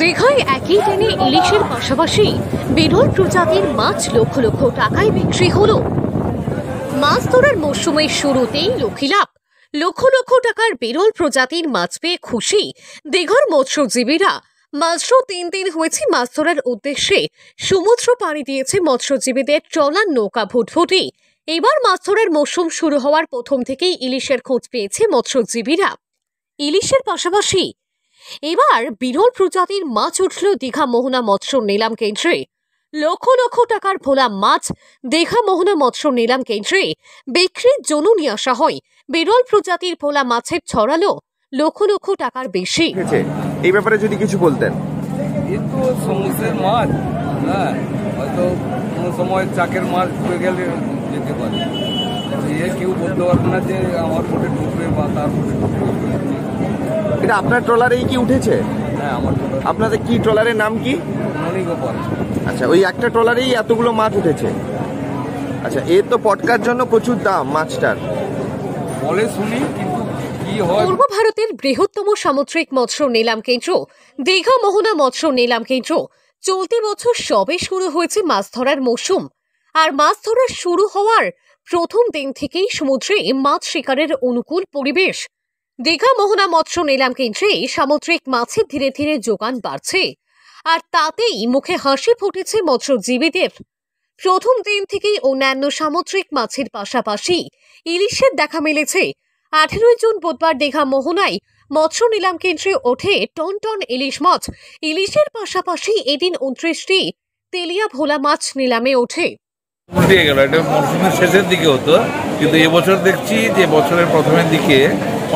দীঘায় একই দিনে ইলিশের পাশাপাশি বিরল প্রজাতির মাছ লক্ষ লক্ষ টাকায় বিক্রি হলো। মাছ ধরার মৌসুমের শুরুতেই লক্ষ্মী লাভ। লক্ষ লক্ষ টাকার বিরল প্রজাতির মাছ পেয়ে খুশি দীঘার মৎস্যজীবীরা। মাত্র 3 দিন হয়েছে মাছ ধরার উদ্দেশ্যে সমুদ্র পাড়ি দিয়েছে মৎস্যজীবীদের ট্রলার নৌকা ভুটভুটি। এবার মাছ ধরার মৌসুম শুরু হওয়ার প্রথম থেকেই ইলিশের খোঁজ পেয়েছে মৎস্যজীবীরা। ইলিশের পাশাপাশি এবার বিরল প্রজাতির মাছ উঠল দীঘা মোহনা মৎস্য নিলাম কেন্দ্রে। লক্ষ লক্ষ টাকার ভোলা মাছ দীঘা মোহনা মৎস্য নিলাম কেন্দ্রে বিক্রির জন্য নিয়ে আসা হয়। বিরল প্রজাতির ভোলা মাছের ছড়ালো লক্ষ লক্ষ টাকার বেশি। এই ব্যাপারে যদি কিছু বলতেন। কিন্তু সমুদ্রের মাছ, হয়তো কোনো সময় চাকের মাছ ঢুকে গেলে যেতে পারে, কেউ বলতে পারবে না যে আমার বোটে ঢুকবে বা তার বোটে ঢুকবে। এটা আপনার ট্রলারেই কি উঠেছে? হ্যাঁ, আমার ট্রলার। আপনাদের কি ট্রলারের নাম কি? মণিগোপাল। আচ্ছা, ওই একটা ট্রলারেই এতগুলো মাছ উঠেছে। আচ্ছা, এর তো পটকার জন্য প্রচুর দাম মাছটার বলে শুনি, কিন্তু কি হয়। পূর্ব ভারতের বৃহত্তম সামুদ্রিক মৎস্য নিলাম কেন্দ্র দীঘা মোহনা মৎস্য নিলাম কেন্দ্র চলতি বছর সবে শুরু হয়েছে মাছ ধরার মৌসুম। আর মাছ ধরা শুরু হওয়ার প্রথম দিন থেকেই সমুদ্রে মাছ শিকারের অনুকূল পরিবেশ। দীঘা মোহনা মৎস্য নিলাম কেন্দ্রে সামুদ্রিক মাছের ধীরে ধীরে যোগান বাড়ছে, আর তাতেই মুখে হাসি ফুটেছে মৎস্যজীবীদের। প্রথম দিন থেকেই অন্যান্য সামুদ্রিক মাছের পাশাপাশি ইলিশের দেখা মিলেছে। 18 জুন বুধবার দীঘা মোহনায় মৎস্য নিলাম কেন্দ্রে ওঠে টন টন ইলিশ মাছ। ইলিশের পাশাপাশি এদিন 29টি তেলিয়া ভোলা মাছ নিলামে ওঠে। উল্টে গেল, এটা মরশুমের শেষের দিকে হতো, কিন্তু এবছর দেখছি যে বছরের প্রথমের দিকে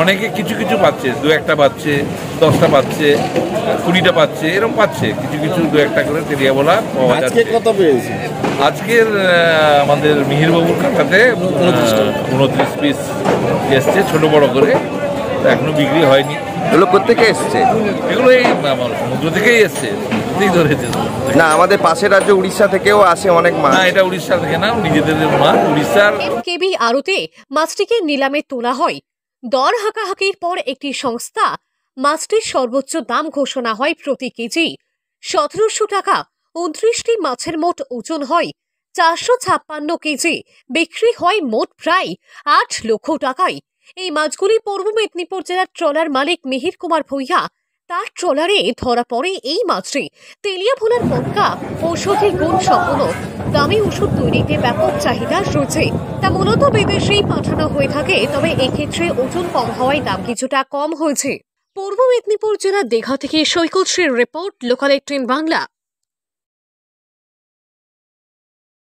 অনেকে কিছু কিছু পাচ্ছে, 2-1টা পাচ্ছে, 10টা পাচ্ছে, 20টা পাচ্ছে, এরকম পাচ্ছে কিছু কিছু 2-1টা করে তেলিয়া বলা পাওয়া যাচ্ছে। কত পেয়েছে আজকের আমাদের মিহিরবাবুর কাছাতে 29 পিস এসছে, ছোট বড় করে, এখনো বিক্রি হয়নি। এগুলো কোত্থেকে এসছে? এগুলো এই আমার সমুদ্র থেকেই এসছে, সমুদ্রেই ধরেছে। না, আমাদের পাশের রাজ্য উড়িষ্যা থেকেও আসে অনেক মাছ। না, এটা উড়িষ্যা থেকে না, নিজেদের মাছ। উড়িষ্যার কেবি আড়তে মাছটিকে নিলামে তোলা হয়। দর হাঁকাহাঁকির পর একটি সংস্থা মাছটির সর্বোচ্চ দাম ঘোষণা হয় প্রতি কেজি 1700 টাকা। 29টি মাছের মোট ওজন হয় 456 কেজি। বিক্রি হয় মোট প্রায় 8 লক্ষ টাকায়। এই মাছগুলি পূর্ব মেদিনীপুর জেলার ট্রলার মালিক মিহির কুমার ভূঁইয়া তার ট্রলারে ধরা পড়ে। এই মাছটি তেলিয়া ভোলার পটকা ঔষধি গুণ সম্পন্ন। দামি ওষুধ তৈরিতে ব্যাপক চাহিদা রয়েছে, তা মূলত বিদেশেই পাঠানো হয়ে থাকে। তবে এক্ষেত্রে ওজন কম হওয়ায় দাম কিছুটা কম হয়েছে। পূর্ব মেদিনীপুর জেলার দীঘা থেকে সৈকত শ্রীর রিপোর্ট, লোকাল 18 বাংলা।